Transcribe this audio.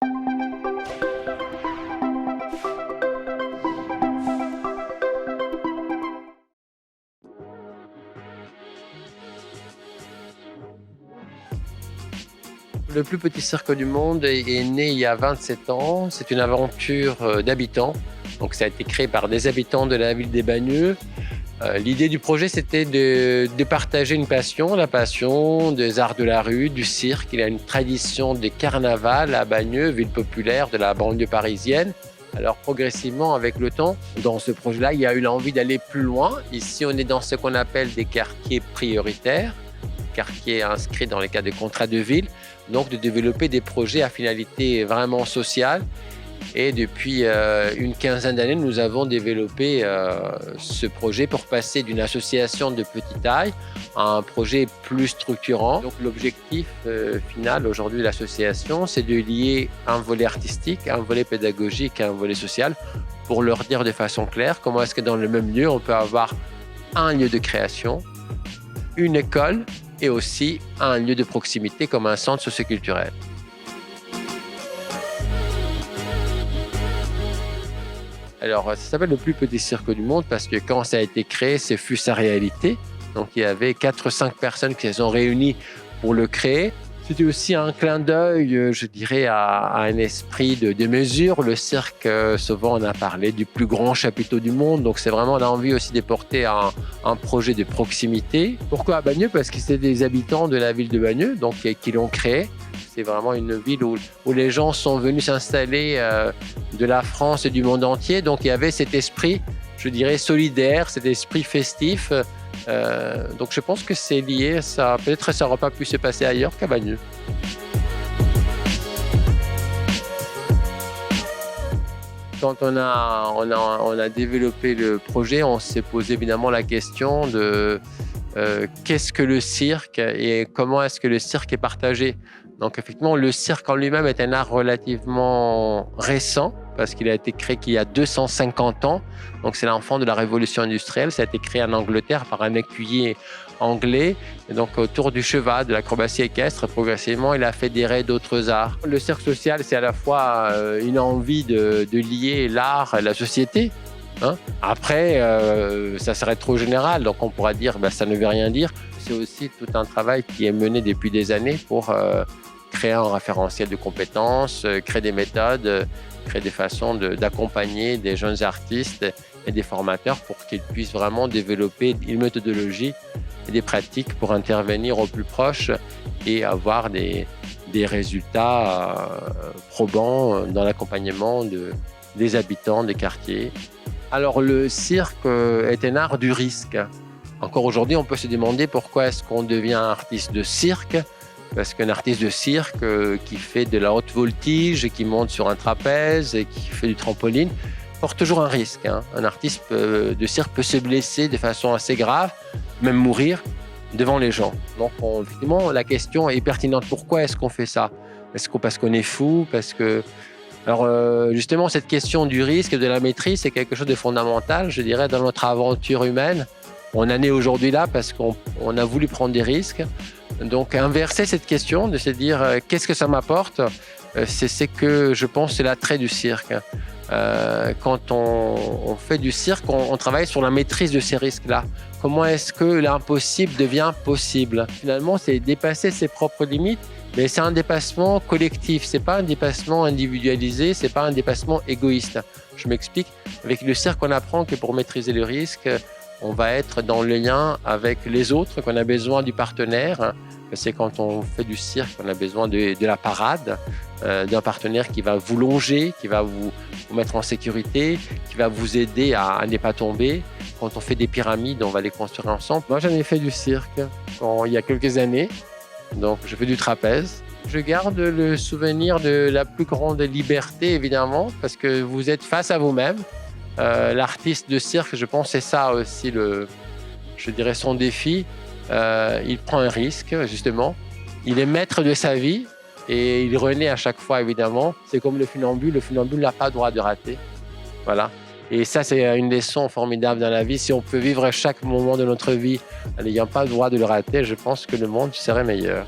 Le plus petit cirque du monde est né il y a 27 ans. C'est une aventure d'habitants. Donc ça a été créé par des habitants de la ville des Bagneux. L'idée du projet, c'était de partager une passion, la passion des arts de la rue, du cirque. Il y a une tradition de carnaval à Bagneux, ville populaire de la banlieue parisienne. Alors progressivement, avec le temps, dans ce projet-là, il y a eu l'envie d'aller plus loin. Ici, on est dans ce qu'on appelle des quartiers prioritaires, quartiers inscrits dans les cas de contrats de ville, donc de développer des projets à finalité vraiment sociale. Et depuis une quinzaine d'années, nous avons développé ce projet pour passer d'une association de petite taille à un projet plus structurant. Donc l'objectif final aujourd'hui de l'association, c'est de lier un volet artistique, un volet pédagogique et un volet social pour leur dire de façon claire comment est-ce que dans le même lieu, on peut avoir un lieu de création, une école et aussi un lieu de proximité comme un centre socioculturel. Alors, ça s'appelle le plus petit cirque du monde parce que quand ça a été créé, ce fut sa réalité. Donc, il y avait 4-5 personnes qui se sont réunies pour le créer. C'était aussi un clin d'œil, je dirais, à un esprit de mesure. Le cirque, souvent, on a parlé du plus grand chapiteau du monde. Donc, c'est vraiment, on a envie aussi de porter un projet de proximité. Pourquoi à Bagneux? Parce que c'était des habitants de la ville de Bagneux, donc, qui l'ont créé. C'est vraiment une ville où les gens sont venus s'installer de la France et du monde entier. Donc, il y avait cet esprit, je dirais, solidaire, cet esprit festif. Donc, je pense que c'est lié. Peut-être que ça n'aurait pas pu se passer ailleurs qu'à Bagneux. Quand on a développé le projet, on s'est posé évidemment la question de qu'est-ce que le cirque et comment est-ce que le cirque est partagé. Donc effectivement, le cirque en lui-même est un art relativement récent parce qu'il a été créé il y a 250 ans. Donc c'est l'enfant de la révolution industrielle. Ça a été créé en Angleterre par un écuyer anglais. Et donc autour du cheval, de l'acrobatie équestre, progressivement, il a fédéré d'autres arts. Le cirque social, c'est à la fois une envie de lier l'art et la société. Après, ça serait trop général, donc on pourra dire ça ne veut rien dire. C'est aussi tout un travail qui est mené depuis des années pour créer un référentiel de compétences, créer des méthodes, créer des façons d'accompagner des jeunes artistes et des formateurs pour qu'ils puissent vraiment développer une méthodologie et des pratiques pour intervenir au plus proche et avoir des résultats probants dans l'accompagnement des habitants des quartiers. Alors le cirque est un art du risque. Encore aujourd'hui, on peut se demander pourquoi est-ce qu'on devient un artiste de cirque. Parce qu'un artiste de cirque qui fait de la haute voltige, qui monte sur un trapèze et qui fait du trampoline, porte toujours un risque. Un artiste de cirque peut se blesser de façon assez grave, même mourir devant les gens. Donc effectivement, la question est pertinente. Pourquoi est-ce qu'on fait ça? Parce qu'on est fou? Alors justement, cette question du risque et de la maîtrise, c'est quelque chose de fondamental, je dirais, dans notre aventure humaine. On en est aujourd'hui là parce qu'on a voulu prendre des risques. Donc inverser cette question, de se dire qu'est-ce que ça m'apporte, c'est que je pense c'est l'attrait du cirque. Quand on fait du cirque, on travaille sur la maîtrise de ces risques-là. Comment est-ce que l'impossible devient possible? Finalement, c'est dépasser ses propres limites, mais c'est un dépassement collectif. C'est pas un dépassement individualisé, c'est pas un dépassement égoïste. Je m'explique. Avec le cirque, on apprend que pour maîtriser le risque, on va être dans le lien avec les autres, qu'on a besoin du partenaire. C'est quand on fait du cirque qu'on a besoin de la parade, d'un partenaire qui va vous longer, qui va vous mettre en sécurité, qui va vous aider à ne pas tomber. Quand on fait des pyramides, on va les construire ensemble. Moi, j'en ai fait du cirque il y a quelques années. Donc, je fais du trapèze. Je garde le souvenir de la plus grande liberté, évidemment, parce que vous êtes face à vous-même. L'artiste de cirque, je pense, c'est ça aussi, je dirais, son défi. Il prend un risque, justement. Il est maître de sa vie et il renaît à chaque fois, évidemment. C'est comme le funambule. Le funambule n'a pas le droit de rater. Voilà. Et ça, c'est une leçon formidable dans la vie. Si on peut vivre chaque moment de notre vie en n'ayant pas le droit de le rater, je pense que le monde serait meilleur.